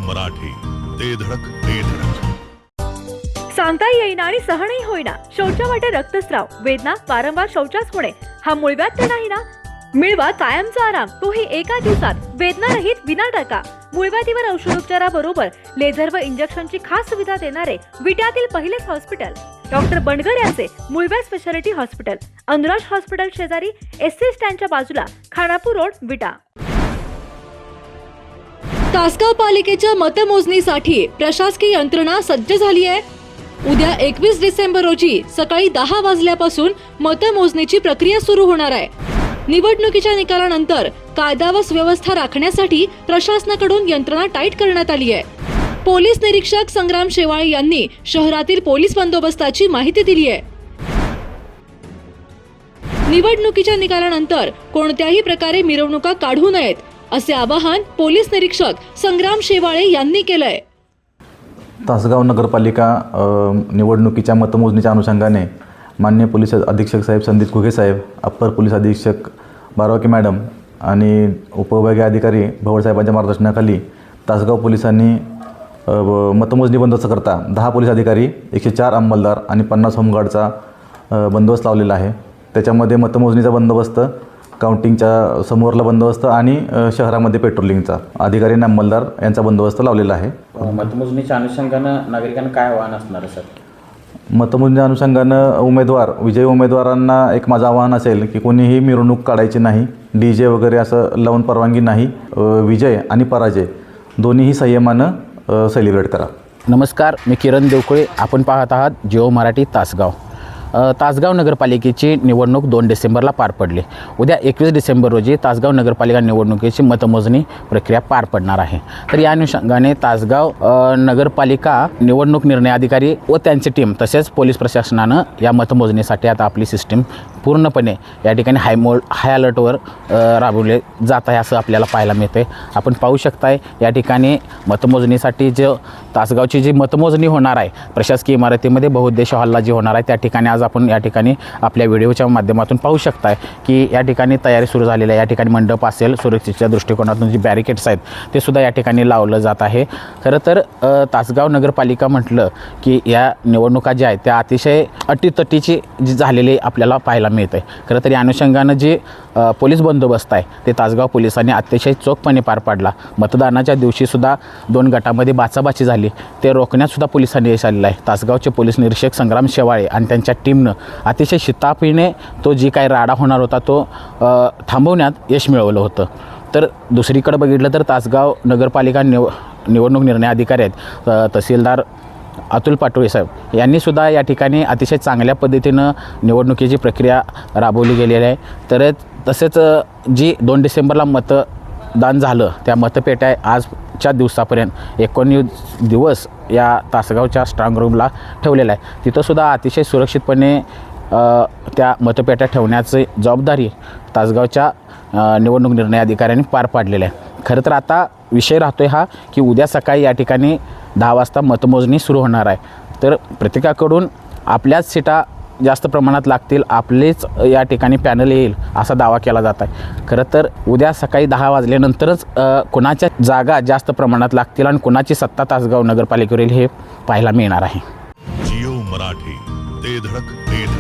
मराठी, ते धडक ते धडक. सांगता येईना आणि सहनही होईना शौचा वाटे रक्तस्राव, वेदना, वारंवार शौचास होणे हा मूळव्याध तर नाही ना? मिळवा कायमचा आराम, तोही एका दिवसात, वेदना रहित, विना टाका. मूळव्याधीवर औषधोपचाराबरोबर लेझर व इंजेक्शनची खास सुविधा देणारे विट्यातील पहिलेच हॉस्पिटल डॉक्टर बंडगर यांचे मूळव्याध स्पेशालिटी हॉस्पिटल, अनुराज हॉस्पिटल शेजारी, एससी स्टँडच्या बाजूला, खानापूर रोड, विटा. तासगाव पालिकेच्या मतमोजणीसाठी प्रशासकीय यंत्रणा सज्ज झाली आहे. उद्या 21 डिसेंबर रोजी सकाळी 10 वाजल्यापासून मतमोजणीची प्रक्रिया सुरू होणार आहे. निवडणुकीच्या निकालानंतर कायदा व सुव्यवस्था राखण्यासाठी प्रशासनाकडून यंत्रणा टाईट करण्यात आली आहे. पोलीस निरीक्षक संग्राम शेवाळे यांनी शहरातील पोलीस बंदोबस्ताची माहिती दिली आहे. निवडणुकीच्या निकालानंतर कोणत्याही प्रकारे मिरवणुका काढू नयेत असे आवाहन पोलीस निरीक्षक संग्राम शेवाळे यांनी केलंय. तासगाव नगरपालिका निवडणुकीच्या मतमोजणीच्या अनुषंगाने माननीय पोलीस अधीक्षक साहेब संदीप घुगे साहेब, अप्पर पोलीस अधीक्षक बारावके मॅडम आणि उपविभागीय अधिकारी भवड साहेबांच्या मार्गदर्शनाखाली तासगाव पोलिसांनी मतमोजणी बंदोबस्त करता 10 पोलीस अधिकारी, 104 अंमलदार आणि 50 होमगार्डचा बंदोबस्त लावलेला आहे. त्याच्यामध्ये मतमोजणीचा बंदोबस्त, काउंटिंगच्या समोरला बंदोबस्त आणि शहरामध्ये पेट्रोलिंगचा अधिकारी आणि अंमलदार यांचा बंदोबस्त लावलेला आहे. मतमोजणीच्या अनुषंगानं नागरिकांना काय आव्हान असणार आहे सर? मतमोजणीच्या अनुषंगानं विजयी उमेदवारांना एक माझं आव्हान असेल की कोणीही मिरवणूक काढायची नाही, DJ वगैरे असं लावून परवानगी नाही. विजय आणि पराजय दोन्हीही संयमानं सेलिब्रेट करा. नमस्कार, मी किरण देवकुळे. आपण पाहत आहात जिओ मराठी तासगाव. तासगाव नगरपालिकेची निवडणूक 2 डिसेंबरला पार पडली. उद्या 21 डिसेंबर रोजी तासगाव नगरपालिका निवडणुकीची मतमोजणी प्रक्रिया पार पडणार आहे. तर या अनुषंगाने तासगाव नगरपालिका निवडणूक निर्णय अधिकारी व त्यांची टीम तसेच पोलीस प्रशासनानं या मतमोजणीसाठी आता आपली सिस्टीम पूर्णपणे या ठिकाणी हाय अलर्टवर राबवले जात आहे असं आपल्याला पाहायला मिळते. आपण पाहू शकताय या ठिकाणी मतमोजणीसाठी तासगावची जी मतमोजणी होणार आहे प्रशासकीय इमारतीमध्ये बहुउद्देशीय हॉलला जी होणार आहे त्या ठिकाणी आज आपण या ठिकाणी आपल्या व्हिडिओच्या माध्यमातून पाहू शकताय की या ठिकाणी तयारी सुरू झालेली आहे. या ठिकाणी मंडप असेल, सुरक्षेच्या दृष्टिकोनातून जी बॅरिकेड्स आहेत ते सुद्धा या ठिकाणी लावलं जात आहे. खरं तर तासगाव नगरपालिका म्हटलं की या निवडणुका ज्या आहेत त्या अतिशय अटीतटीची जी झालेली आपल्याला पाहायला मिळते. खरं तर या अनुषंगानं जे पोलीस बंदोबस्त आहे ते तासगाव पोलिसांनी अतिशय चोखपणे पार पाडला. मतदानाच्या दिवशीसुद्धा 2 गटामध्ये बाचाबाची झाली, ते रोखण्यातसुद्धा पोलिसांनी यश आलेलं आहे. तासगावचे पोलीस निरीक्षक संग्राम शेवाळे आणि त्यांच्या टीमनं अतिशय शिताफीने तो जी काही राडा होणार होता तो थांबवण्यात यश मिळवलं होतं. तर दुसरीकडे बघितलं तर तासगाव नगरपालिका निवडणूक निर्णय अधिकारी आहेत तहसीलदार अतुल पाटोळे साहेब यांनीसुद्धा या ठिकाणी अतिशय चांगल्या पद्धतीनं निवडणुकीची प्रक्रिया राबवली गेलेली आहे. तर तसेच जी 2 डिसेंबरला मतदान झालं त्या मतपेट्या आजच्या दिवसापर्यंत 19 दिवस या तासगावच्या स्ट्रॉंग रूमला ठेवलेला आहे. तिथंसुद्धा अतिशय सुरक्षितपणे त्या मतपेट्या ठेवण्याची जबाबदारी तासगावच्या निवडणूक निर्णय अधिकाऱ्यांनी पार पाडलेलं आहे. खरं तर आता विषय राहतो आहे हा की उद्या सकाळी या ठिकाणी 10 वाजता मतमोजणी सुरू होणार आहे. तर प्रत्येकाकडून आपल्याच सीटा जास्त प्रमाणात लागतील, आपलेच या ठिकाणी पॅनल येईल असा दावा केला जात आहे. खरं तर उद्या सकाळी 10 वाजल्यानंतरच कोणाच्या जागा जास्त प्रमाणात लागतील आणि कोणाची सत्ता तासगाव नगरपालिकेवर येईल हे पाहायला मिळणार आहे. जिओ मराठी, ते धडक ते धडक.